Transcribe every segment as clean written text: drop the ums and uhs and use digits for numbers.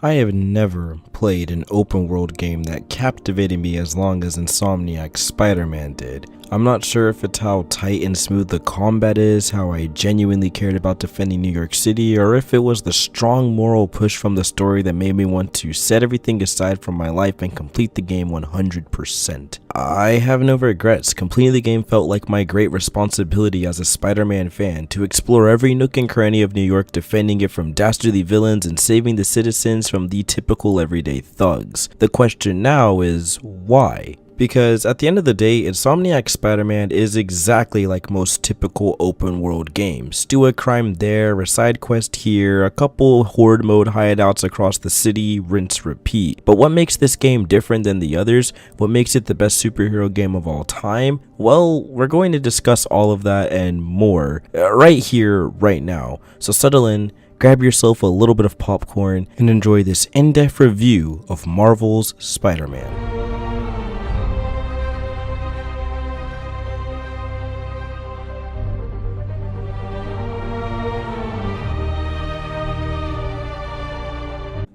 I have never played an open world game that captivated me as long as Insomniac's Spider-Man did. I'm not sure if it's how tight and smooth the combat is, how I genuinely cared about defending New York City, or if it was the strong moral push from the story that made me want to set everything aside from my life and complete the game 100%. I have no regrets. Completing the game felt like my great responsibility as a Spider-Man fan to explore every nook and cranny of New York, defending it from dastardly villains and saving the citizens from the typical everyday thugs. The question now is, why? Because at the end of the day, Insomniac's Spider-Man is exactly like most typical open world games. Do a crime there, a side quest here, a couple horde mode hideouts across the city, rinse repeat. But what makes this game different than the others? What makes it the best superhero game of all time? Well, we're going to discuss all of that and more right here, right now. So settle in, grab yourself a little bit of popcorn, and enjoy this in-depth review of Marvel's Spider-Man.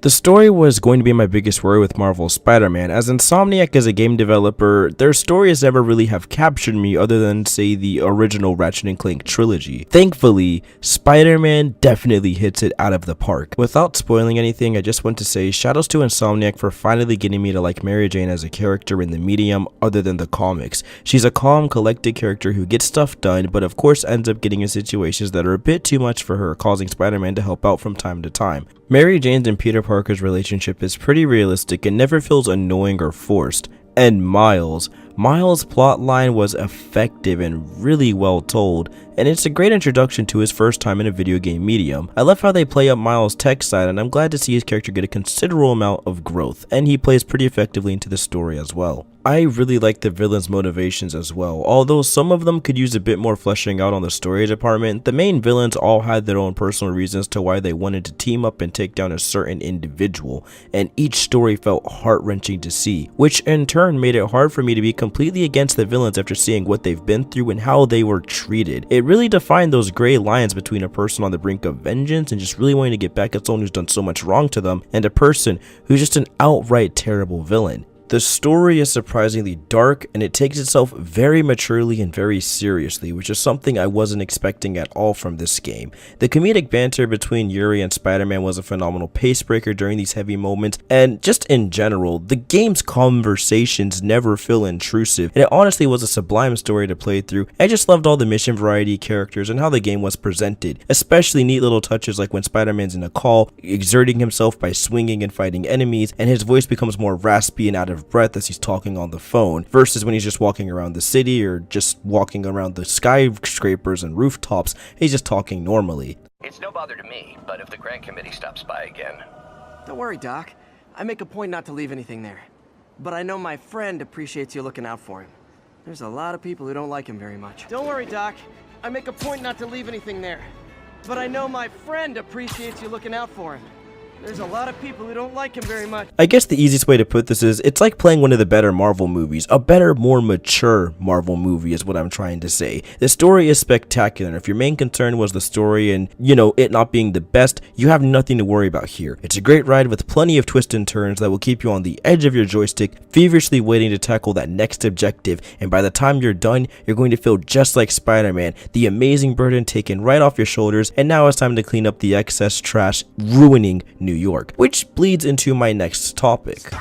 The story was going to be my biggest worry with Marvel's Spider-Man, as Insomniac as a game developer, their stories never really have captured me other than, say, the original Ratchet & Clank trilogy. Thankfully, Spider-Man definitely hits it out of the park. Without spoiling anything, I just want to say shoutouts to Insomniac for finally getting me to like Mary Jane as a character in the medium other than the comics. She's a calm, collected character who gets stuff done, but of course ends up getting in situations that are a bit too much for her, causing Spider-Man to help out from time to time. Mary Jane's and Peter Parker's relationship is pretty realistic and never feels annoying or forced. And Miles' plotline was effective and really well told, and it's a great introduction to his first time in a video game medium. I love how they play up Miles' tech side, and I'm glad to see his character get a considerable amount of growth, and he plays pretty effectively into the story as well. I really like the villains' motivations as well. Although some of them could use a bit more fleshing out on the story department, the main villains all had their own personal reasons to why they wanted to team up and take down a certain individual, and each story felt heart-wrenching to see, which in turn made it hard for me to be completely against the villains after seeing what they've been through and how they were treated. It really defined those gray lines between a person on the brink of vengeance and just really wanting to get back at someone who's done so much wrong to them, and a person who's just an outright terrible villain. The story is surprisingly dark, and it takes itself very maturely and very seriously, which is something I wasn't expecting at all from this game. The comedic banter between Yuri and Spider-Man was a phenomenal pacebreaker during these heavy moments, and just in general, the game's conversations never feel intrusive, and it honestly was a sublime story to play through. I just loved all the mission variety, characters, and how the game was presented, especially neat little touches like when Spider-Man's in a call, exerting himself by swinging and fighting enemies, and his voice becomes more raspy and out of breath as he's talking on the phone, versus when he's just walking around the city or just walking around the skyscrapers and rooftops, he's just talking normally. It's no bother to me, but if the grant committee stops by again... Don't worry, Doc. I make a point not to leave anything there. But I know my friend appreciates you looking out for him. There's a lot of people who don't like him very much. Don't worry, Doc. I make a point not to leave anything there. But I know my friend appreciates you looking out for him. There's a lot of people who don't like him very much. I guess the easiest way to put this is, it's like playing one of the better Marvel movies. A better, more mature Marvel movie is what I'm trying to say. The story is spectacular. If your main concern was the story and, it not being the best, you have nothing to worry about here. It's a great ride with plenty of twists and turns that will keep you on the edge of your joystick, feverishly waiting to tackle that next objective. And by the time you're done, you're going to feel just like Spider-Man, the amazing burden taken right off your shoulders, and now it's time to clean up the excess trash ruining New York, which bleeds into my next topic.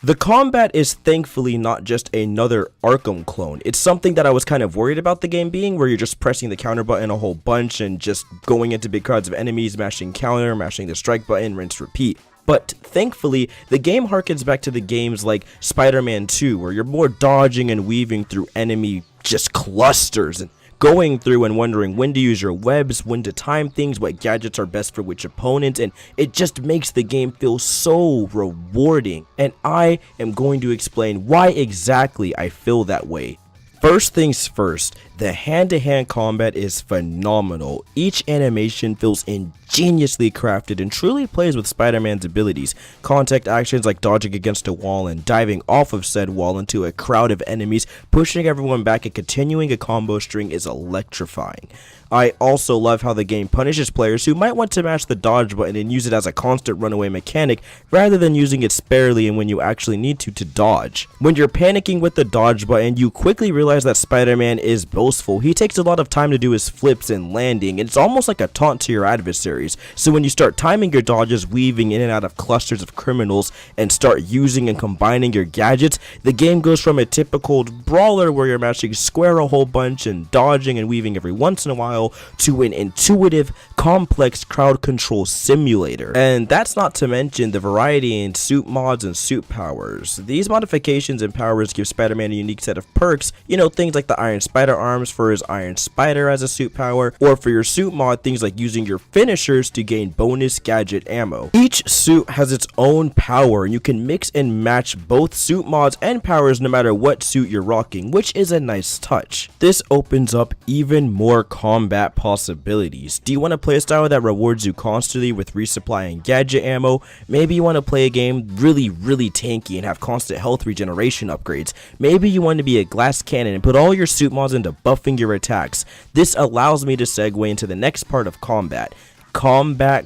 The combat is thankfully not just another Arkham clone. It's something that I was kind of worried about the game being, where you're just pressing the counter button a whole bunch and just going into big crowds of enemies, mashing counter, mashing the strike button, rinse, repeat. But thankfully, the game harkens back to the games like Spider-Man 2, where you're more dodging and weaving through enemy just clusters and going through and wondering when to use your webs, when to time things, what gadgets are best for which opponent, and it just makes the game feel so rewarding. And I am going to explain why exactly I feel that way. First things first, the hand-to-hand combat is phenomenal. Each animation feels geniusly crafted and truly plays with Spider-Man's abilities. Contact actions like dodging against a wall and diving off of said wall into a crowd of enemies, pushing everyone back and continuing a combo string is electrifying. I also love how the game punishes players who might want to mash the dodge button and use it as a constant runaway mechanic rather than using it sparingly and when you actually need to dodge. When you're panicking with the dodge button, you quickly realize that Spider-Man is boastful. He takes a lot of time to do his flips and landing, and it's almost like a taunt to your adversaries. So when you start timing your dodges, weaving in and out of clusters of criminals, and start using and combining your gadgets, the game goes from a typical brawler where you're mashing square a whole bunch and dodging and weaving every once in a while to an intuitive, complex crowd control simulator. And that's not to mention the variety in suit mods and suit powers. These modifications and powers give Spider-Man a unique set of perks, you know, things like the Iron Spider arms for his Iron Spider as a suit power, or for your suit mod, things like using your finishers to gain bonus gadget ammo. Each suit has its own power, and you can mix and match both suit mods and powers no matter what suit you're rocking, which is a nice touch. This opens up even more combat possibilities. Do you want a playstyle that rewards you constantly with resupplying gadget ammo? Maybe you want to play a game really tanky and have constant health regeneration upgrades. Maybe you want to be a glass cannon and put all your suit mods into buffing your attacks. This allows me to segue into the next part of combat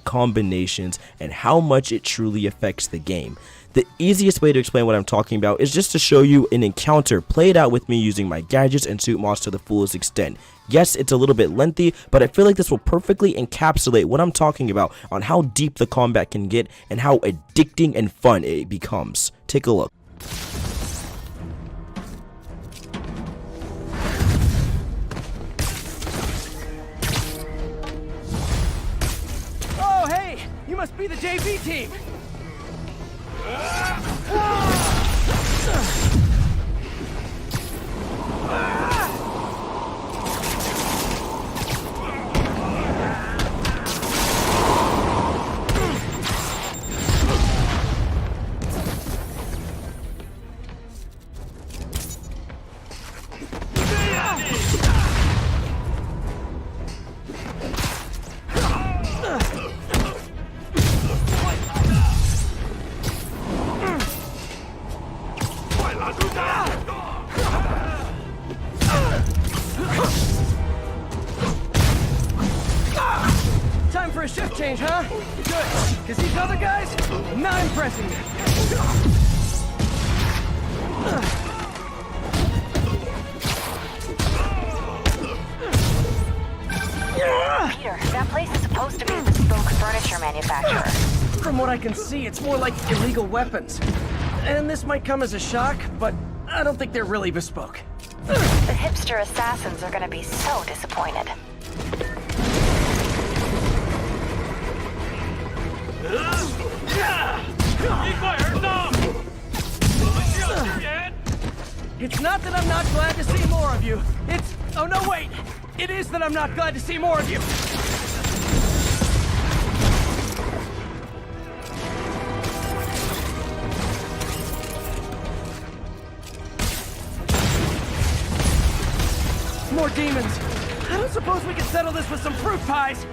combinations and how much it truly affects the game. The easiest way to explain what I'm talking about is just to show you an encounter played out with me using my gadgets and suit mods to the fullest extent. Yes, it's a little bit lengthy, but I feel like this will perfectly encapsulate what I'm talking about on how deep the combat can get and how addicting and fun it becomes. Take a look. Oh, hey! You must be the JV team! Time for a shift change, huh? Good, because these other guys, not impressing me. Peter, that place is supposed to be a bespoke furniture manufacturer. From what I can see, it's more like illegal weapons. And this might come as a shock, but I don't think they're really bespoke. The hipster assassins are gonna be so disappointed. It's not that I'm not glad to see more of you. It's... oh no, wait! It is that I'm not glad to see more of you! More demons! I don't suppose we can settle this with some fruit pies!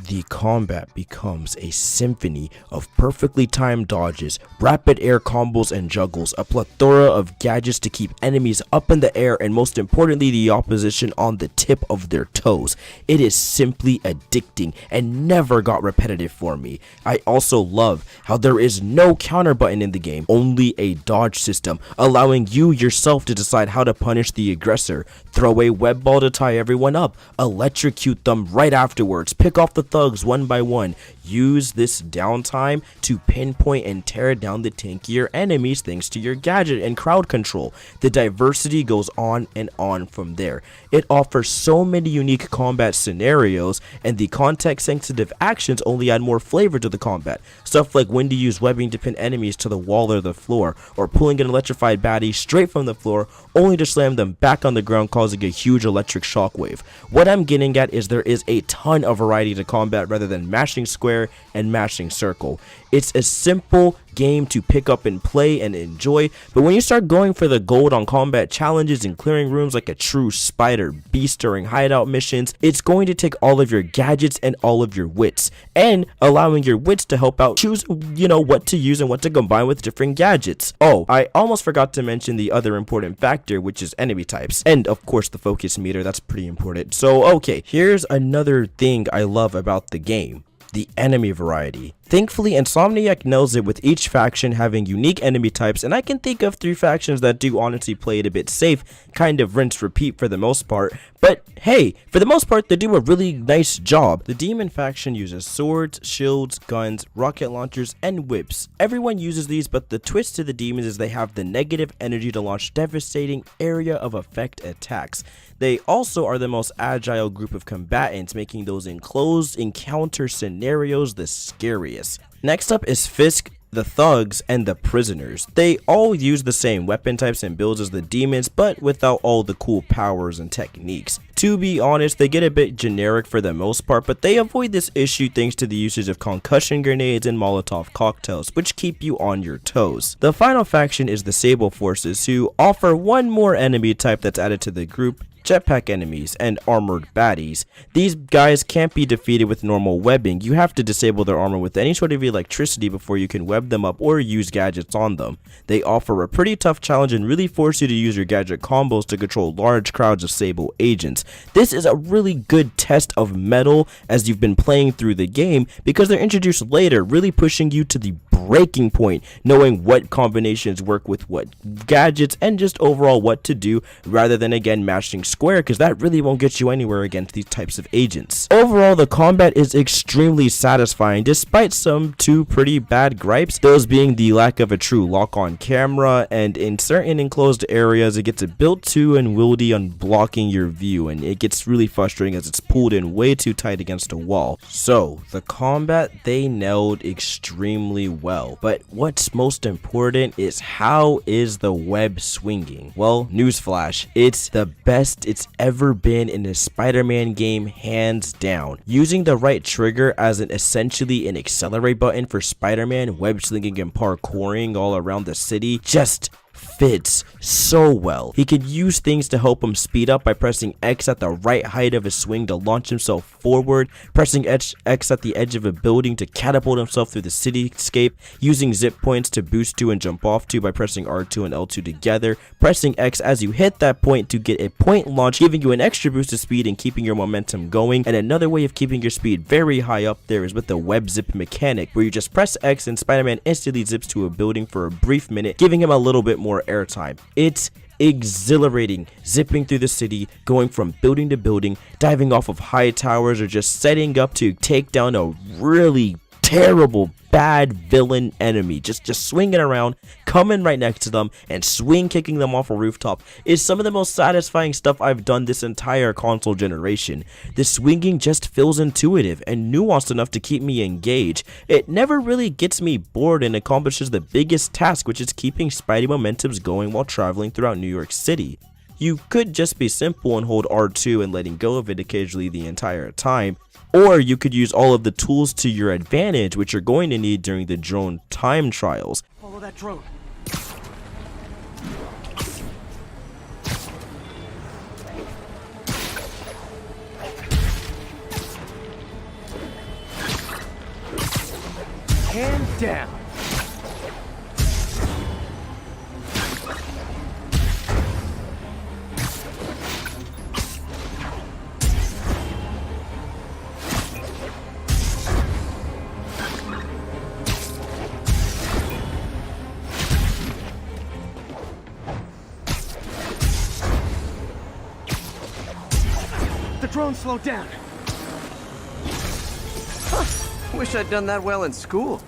The combat becomes a symphony of perfectly timed dodges, rapid air combos and juggles, a plethora of gadgets to keep enemies up in the air, and most importantly, the opposition on the tip of their toes. It is simply addicting and never got repetitive for me. I also love how there is no counter button in the game, only a dodge system, allowing you yourself to decide how to punish the aggressor. Throw a web ball to tie everyone up, electrocute them right afterwards, pick off the thugs one by one. Use this downtime to pinpoint and tear down the tankier enemies thanks to your gadget and crowd control. The diversity goes on and on from there. It offers so many unique combat scenarios, and the context sensitive actions only add more flavor to the combat. Stuff like when to use webbing to pin enemies to the wall or the floor, or pulling an electrified baddie straight from the floor only to slam them back on the ground, causing a huge electric shockwave. What I'm getting at is there is a ton of variety to combat rather than mashing square and mashing circle. It's a simple game to pick up and play and enjoy, but when you start going for the gold on combat challenges and clearing rooms like a true spider beast during hideout missions, it's going to take all of your gadgets and all of your wits, and allowing your wits to help out choose, what to use and what to combine with different gadgets. Oh, I almost forgot to mention the other important factor, which is enemy types, and of course the focus meter. That's pretty important. So okay, here's another thing I love about the game: the enemy variety. Thankfully, Insomniac nails it with each faction having unique enemy types, and I can think of 3 factions that do honestly play it a bit safe, kind of rinse repeat for the most part, but hey, for the most part they do a really nice job. The Demon faction uses swords, shields, guns, rocket launchers, and whips. Everyone uses these, but the twist to the Demons is they have the negative energy to launch devastating area of effect attacks. They also are the most agile group of combatants, making those enclosed encounter scenarios the scariest. Next up is Fisk, the thugs, and the prisoners. They all use the same weapon types and builds as the demons, but without all the cool powers and techniques. To be honest, they get a bit generic for the most part, but they avoid this issue thanks to the usage of concussion grenades and Molotov cocktails, which keep you on your toes. The final faction is the Sable Forces, who offer one more enemy type that's added to the group: jetpack enemies and armored baddies. These guys can't be defeated with normal webbing. You have to disable their armor with any sort of electricity before you can web them up or use gadgets on them. They offer a pretty tough challenge and really force you to use your gadget combos to control large crowds of Sable agents. This is a really good test of metal as you've been playing through the game, because they're introduced later, really pushing you to the breaking point, knowing what combinations work with what gadgets and just overall what to do, rather than again mashing square, because that really won't get you anywhere against these types of agents. Overall, the combat is extremely satisfying despite some 2 pretty bad gripes, those being the lack of a true lock-on camera, and in certain enclosed areas it gets a bit too unwieldy on blocking your view, and it gets really frustrating as it's pulled in way too tight against a wall. So the combat they nailed extremely well, but what's most important is how is the web swinging? Well, newsflash, it's the best it's ever been in a Spider-Man game, hands down. Using the right trigger as essentially an accelerate button for Spider-Man, web slinging and parkouring all around the city just fits so well. He could use things to help him speed up by pressing X at the right height of his swing to launch himself forward, pressing X at the edge of a building to catapult himself through the cityscape, using zip points to boost to and jump off to by pressing R2 and L2 together, pressing X as you hit that point to get a point launch, giving you an extra boost of speed and keeping your momentum going. And another way of keeping your speed very high up there is with the web zip mechanic, where you just press X and Spider-Man instantly zips to a building for a brief minute, giving him a little bit more airtime. It's exhilarating, zipping through the city, going from building to building, diving off of high towers, or just setting up to take down a really terrible bad villain enemy. Just swinging around, coming right next to them, and swing kicking them off a rooftop is some of the most satisfying stuff I've done this entire console generation. The swinging just feels intuitive and nuanced enough to keep me engaged. It never really gets me bored and accomplishes the biggest task, which is keeping Spidey momentums going while traveling throughout New York City. You could just be simple and hold R2 and letting go of it occasionally the entire time, or you could use all of the tools to your advantage, which you're going to need during the drone time trials. Follow that drone. down. The drone slowed down. Huh. Wish I'd done that well in school.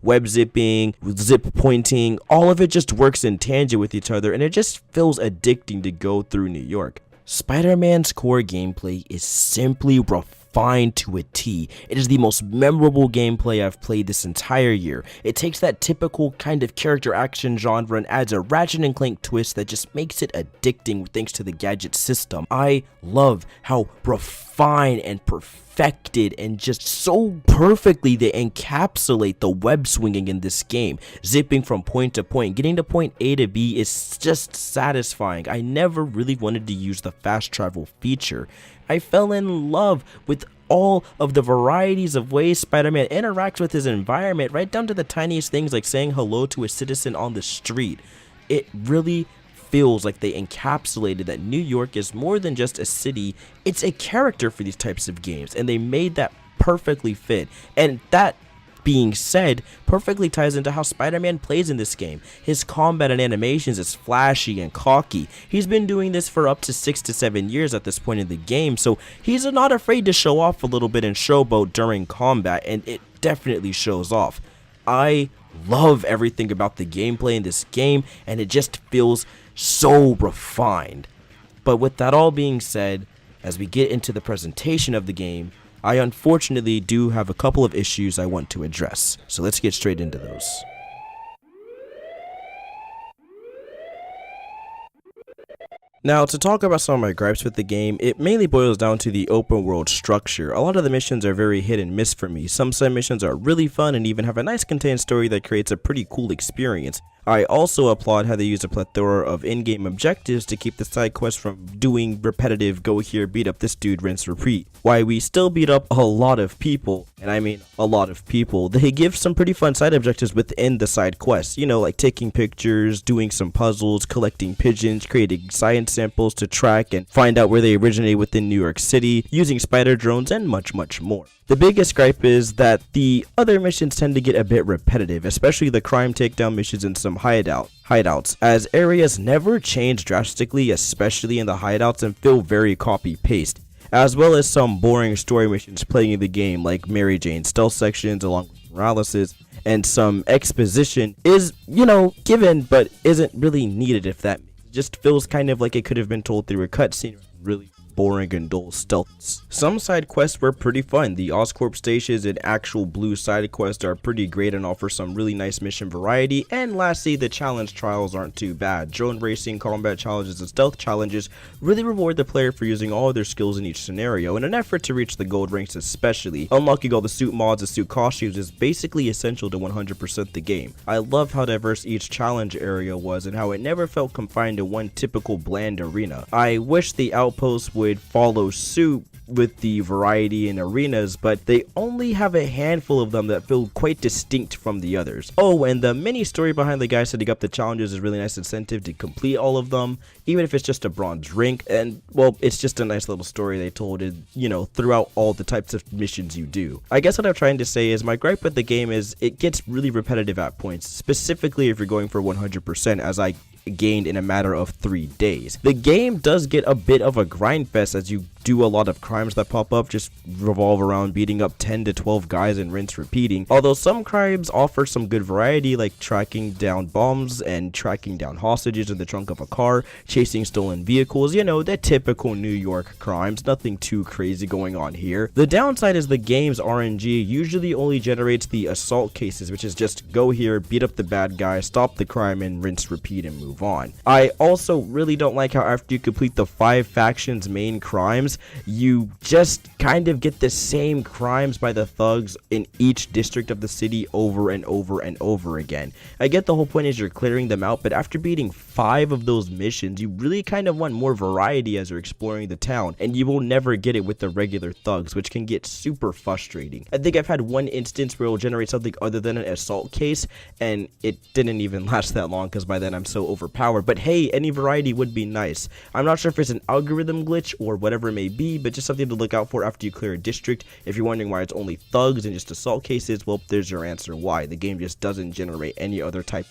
Web zipping, zip pointing, all of it just works in tangent with each other, and it just feels addicting to go through New York. Spider-Man's core gameplay is simply refined to a T. It is the most memorable gameplay I've played this entire year. It takes that typical kind of character action genre and adds a Ratchet & Clank twist that just makes it addicting thanks to the gadget system. I love how refined and perfected and just so perfectly they encapsulate the web swinging in this game. Zipping from point to point, getting to point A to B is just satisfying. I never really wanted to use the fast travel feature. I fell in love with all of the varieties of ways Spider-Man interacts with his environment, right down to the tiniest things like saying hello to a citizen on the street. It really feels like they encapsulated that New York is more than just a city, it's a character for these types of games, and they made that perfectly fit. And that being said, perfectly ties into how Spider-Man plays in this game. His combat and animations is flashy and cocky. He's been doing this for up to 6 to 7 years at this point in the game, so he's not afraid to show off a little bit and showboat during combat, and it definitely shows off. I love everything about the gameplay in this game, and it just feels so refined. But with that all being said, as we get into the presentation of the game, I unfortunately do have a couple of issues I want to address, so let's get straight into those. Now, to talk about some of my gripes with the game, it mainly boils down to the open world structure. A lot of the missions are very hit and miss for me. Some side missions are really fun and even have a nice contained story that creates a pretty cool experience. I also applaud how they use a plethora of in-game objectives to keep the side quests from doing repetitive go here, beat up this dude, rinse, repeat. While we still beat up a lot of people, and I mean a lot of people, they give some pretty fun side objectives within the side quests, you know, like taking pictures, doing some puzzles, collecting pigeons, creating science samples to track and find out where they originate within New York City, using spider drones, and much more. The biggest gripe is that the other missions tend to get a bit repetitive, especially the crime takedown missions and some hideouts, as areas never change drastically, especially in the hideouts, and feel very copy-paste, as well as some boring story missions playing in the game like Mary Jane stealth sections along with Morales', and some exposition is, you know, given but isn't really needed. If that just feels kind of like it could have been told through a cutscene, really boring and dull stealths. Some side quests were pretty fun. The Oscorp stations and actual blue side quests are pretty great and offer some really nice mission variety. And lastly, the challenge trials aren't too bad. Drone racing, combat challenges, and stealth challenges really reward the player for using all of their skills in each scenario in an effort to reach the gold ranks especially. Unlocking all the suit mods and suit costumes is basically essential to 100% the game. I love how diverse each challenge area was and how it never felt confined to one typical bland arena. I wish the outposts would follow suit with the variety in arenas, but they only have a handful of them that feel quite distinct from the others. Oh, and the mini story behind the guy setting up the challenges is a really nice incentive to complete all of them, even if it's just a bronze ring. And well, it's just a nice little story they told it, you know, throughout all the types of missions you do. I guess what I'm trying to say is my gripe with the game is it gets really repetitive at points, specifically if you're going for 100%, as I gained in a matter of 3 days. The game does get a bit of a grind fest as you do a lot of crimes that pop up just revolve around beating up 10 to 12 guys and rinse repeating, although some crimes offer some good variety like tracking down bombs and tracking down hostages in the trunk of a car, chasing stolen vehicles, you know, the typical New York crimes, nothing too crazy going on here. The downside is the game's RNG usually only generates the assault cases, which is just go here, beat up the bad guy, stop the crime, and rinse repeat and move on. I also really don't like how after you complete the 5 factions main crimes, games, you just kind of get the same crimes by the thugs in each district of the city over and over and over again. I get the whole point is you're clearing them out, but after beating 5 of those missions, you really kind of want more variety as you're exploring the town, and you will never get it with the regular thugs, which can get super frustrating. I think I've had one instance where it'll generate something other than an assault case, and it didn't even last that long because by then I'm so overpowered. But hey, any variety would be nice. I'm not sure if it's an algorithm glitch or whatever it may be, but just something to look out for after you clear a district. If you're wondering why it's only thugs and just assault cases, well, there's your answer why. The game just doesn't generate any other type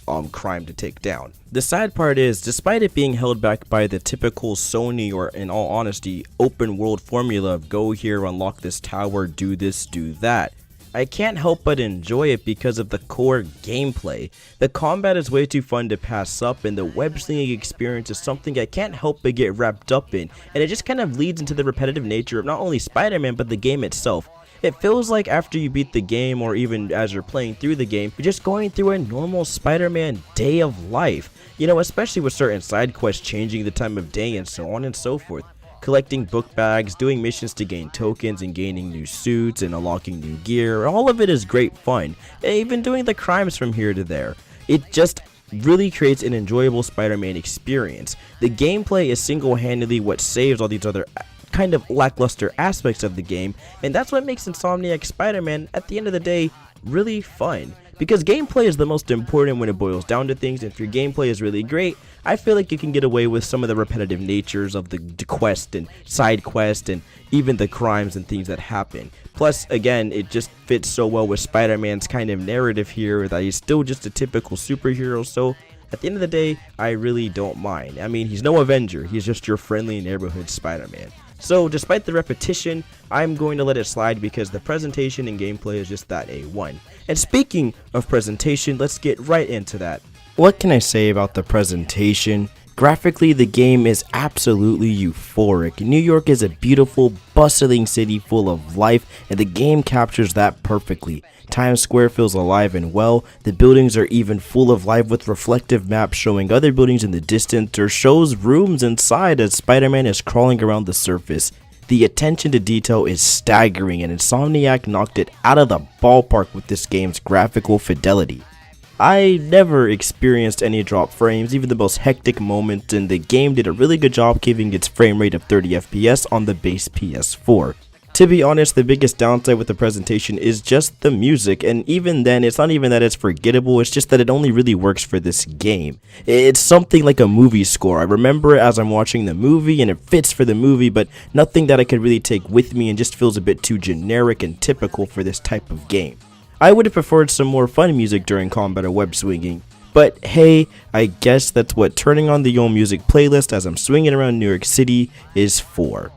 of crime to take down. The sad part is, despite it being held back by the typical Sony, or in all honesty, open world formula of go here, unlock this tower, do this, do that, I can't help but enjoy it because of the core gameplay. The combat is way too fun to pass up, and the web slinging experience is something I can't help but get wrapped up in, and it just kind of leads into the repetitive nature of not only Spider-Man but the game itself. It feels like after you beat the game, or even as you're playing through the game, you're just going through a normal Spider-Man day of life. You know, especially with certain side quests changing the time of day and so on and so forth. Collecting book bags, doing missions to gain tokens and gaining new suits and unlocking new gear, all of it is great fun. And even doing the crimes from here to there. It just really creates an enjoyable Spider-Man experience. The gameplay is single-handedly what saves all these other kind of lackluster aspects of the game, and that's what makes Insomniac Spider-Man at the end of the day really fun. Because gameplay is the most important when it boils down to things. If your gameplay is really great, I feel like you can get away with some of the repetitive natures of the quest and side quest and even the crimes and things that happen. Plus, again, it just fits so well with Spider-Man's kind of narrative here that he's still just a typical superhero, so at the end of the day, I really don't mind. I mean, he's no Avenger, he's just your friendly neighborhood Spider-Man. So despite the repetition, I'm going to let it slide because the presentation and gameplay is just that A1. And speaking of presentation, let's get right into that. What can I say about the presentation? Graphically, the game is absolutely euphoric. New York is a beautiful, bustling city full of life, and the game captures that perfectly. Times Square feels alive and well. The buildings are even full of life with reflective maps showing other buildings in the distance, or shows rooms inside as Spider-Man is crawling around the surface. The attention to detail is staggering, and Insomniac knocked it out of the ballpark with this game's graphical fidelity. I never experienced any drop frames, even the most hectic moments, and the game did a really good job keeping its frame rate of 30 FPS on the base PS4. To be honest, the biggest downside with the presentation is just the music, and even then, it's not even that it's forgettable, it's just that it only really works for this game. It's something like a movie score. I remember it as I'm watching the movie, and it fits for the movie, but nothing that I could really take with me, and just feels a bit too generic and typical for this type of game. I would have preferred some more fun music during combat or web swinging, but hey, I guess that's what turning on the Yo Music playlist as I'm swinging around New York City is for.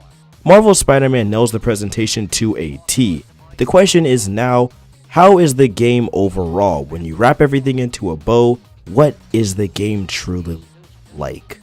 Marvel's Spider-Man nails the presentation to a T. The question is now, how is the game overall? When you wrap everything into a bow, what is the game truly like?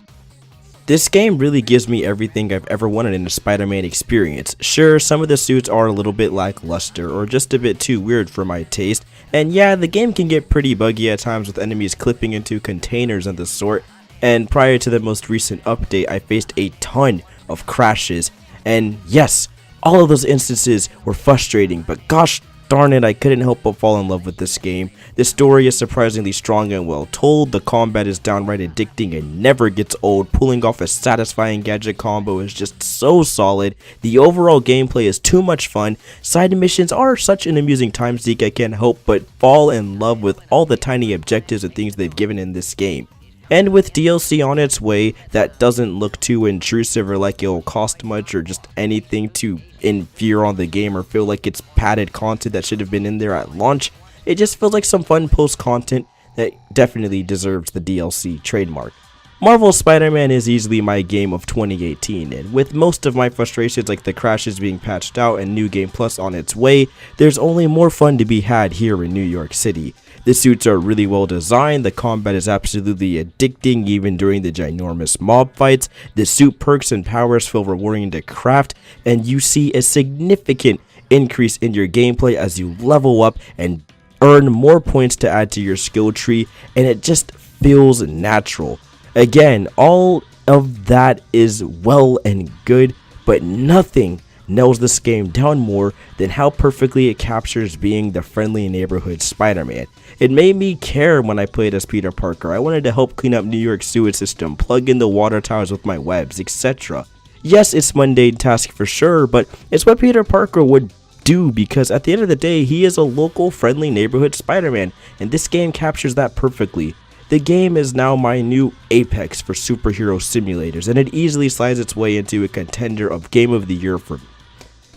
This game really gives me everything I've ever wanted in a Spider-Man experience. Sure, some of the suits are a little bit lackluster or just a bit too weird for my taste, and yeah, the game can get pretty buggy at times with enemies clipping into containers and the sort, and prior to the most recent update, I faced a ton of crashes. And yes, all of those instances were frustrating, but gosh darn it, I couldn't help but fall in love with this game. The story is surprisingly strong and well told, the combat is downright addicting and never gets old, pulling off a satisfying gadget combo is just so solid, the overall gameplay is too much fun, side missions are such an amusing time seek I can't help but fall in love with all the tiny objectives and things they've given in this game. And with DLC on its way that doesn't look too intrusive or like it'll cost much or just anything to inferior on the game or feel like it's padded content that should have been in there at launch, it just feels like some fun post content that definitely deserves the DLC trademark. Marvel's Spider-Man is easily my game of 2018, and with most of my frustrations like the crashes being patched out and New Game Plus on its way, there's only more fun to be had here in New York City. The suits are really well designed, the combat is absolutely addicting even during the ginormous mob fights, the suit perks and powers feel rewarding to craft, and you see a significant increase in your gameplay as you level up and earn more points to add to your skill tree, and it just feels natural. Again, all of that is well and good, but nothing nails this game down more than how perfectly it captures being the friendly neighborhood Spider-Man. It made me care when I played as Peter Parker. I wanted to help clean up New York's sewage system, plug in the water towers with my webs, etc. Yes, it's mundane task for sure, but it's what Peter Parker would do because at the end of the day, he is a local friendly neighborhood Spider-Man, and this game captures that perfectly. The game is now my new apex for superhero simulators, and it easily slides its way into a contender of Game of the Year for me.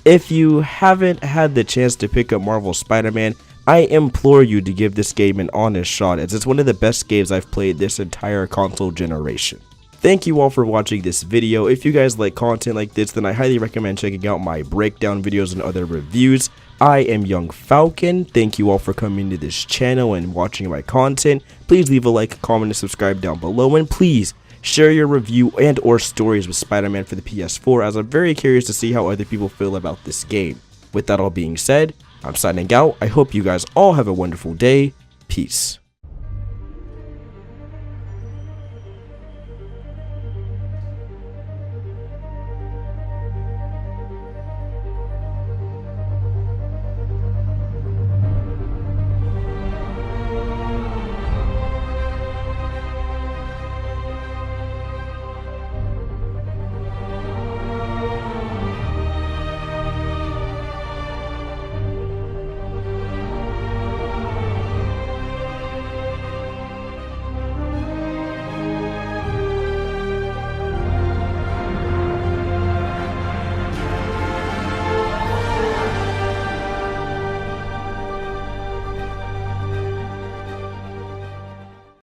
If you haven't had the chance to pick up Marvel Spider-Man, I implore you to give this game an honest shot, as it's one of the best games I've played this entire console generation. Thank you all for watching this video. If you guys like content like this, then I highly recommend checking out my breakdown videos and other reviews. I am Young Falcon. Thank you all for coming to this channel and watching my content. Please leave a like, comment, and subscribe down below, and please share your review and or stories with Spider-Man for the PS4, as I'm very curious to see how other people feel about this game. With that all being said, I'm signing out. I hope you guys all have a wonderful day. Peace.